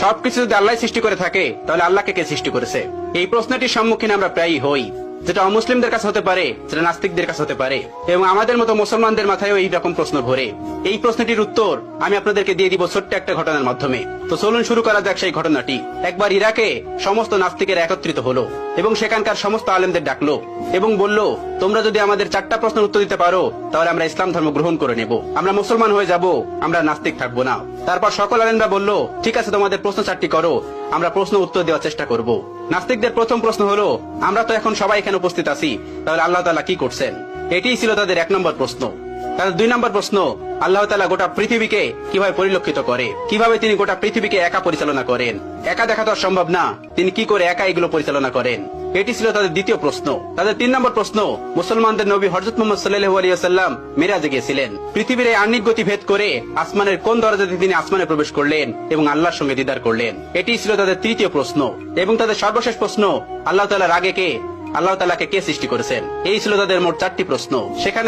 সবকিছু যদি আল্লাহ সৃষ্টি করে থাকে তাহলে আল্লাহকে কে সৃষ্টি করেছে? এই প্রশ্নটির সম্মুখীন আমরা প্রায়ই হই, যেটা অমুসলিমদের কাছে হতে পারে, যেটা নাস্তিকদের কাছে হতে পারে, এবং আমাদের মতো মুসলমানদের মাথায়ও এই রকম প্রশ্ন ঘোরে। এই প্রশ্নটির উত্তর আমি আপনাদেরকে দিয়ে দিব ছোট্ট একটা ঘটনার মাধ্যমে। তো চলুন শুরু করা যাক সেই ঘটনাটি। একবার ইরাকে সমস্ত নাস্তিকের একত্রিত হলো এবং সেখানকার সমস্ত আলেমদের ডাকলো এবং বলল, তোমরা যদি আমাদের 4টা প্রশ্নের উত্তর দিতে পারো তাহলে আমরা ইসলাম ধর্ম গ্রহণ করে নেব, আমরা মুসলমান হয়ে যাব, আমরা নাস্তিক থাকবো না। তারপর সকল আলেমরা বলল, ঠিক আছে, তোমাদের প্রশ্ন 4টি করো, আমরা প্রশ্ন উত্তর দেওয়ার চেষ্টা করব। নাস্তিকদের প্রথম প্রশ্ন হলো, আমরা তো এখন সবাই এখানে উপস্থিত আছি, তাহলে আল্লাহ তাআলা কি করছেন? এটিই ছিল তাদের 1 নম্বর প্রশ্ন। তাদের 2 নম্বর প্রশ্ন, আল্লাহ তাআলা গোটা পৃথিবীকে কিভাবে পরিলক্ষিত করে, কিভাবে তিনি গোটা পৃথিবীকে একা পরিচালনা করেন? একা দেখা তো সম্ভব না, তিনি কি করে একা এগুলো পরিচালনা করেন? এটি ছিল তাদের দ্বিতীয় প্রশ্ন। তাদের 3 নম্বর প্রশ্ন, মুসলমানদের নবী হযরত মুহাম্মদ সাল্লাল্লাহু আলাইহি ওয়াসাল্লাম মিরাজে গিয়েছিলেন, পৃথিবীর এই আহ্নিক গতি ভেদ করে আসমানের কোন দরজাতে তিনি আসমানে প্রবেশ করলেন এবং আল্লাহর সঙ্গে দিদার করলেন? এটি ছিল তাদের তৃতীয় প্রশ্ন। এবং তাদের সর্বশেষ প্রশ্ন, আল্লাহ তাআলার আগে কে, আল্লাহ তাআলাকে কে সৃষ্টি করেছেন? এই ছিল তাদের মোট 4টি প্রশ্ন। সেখানে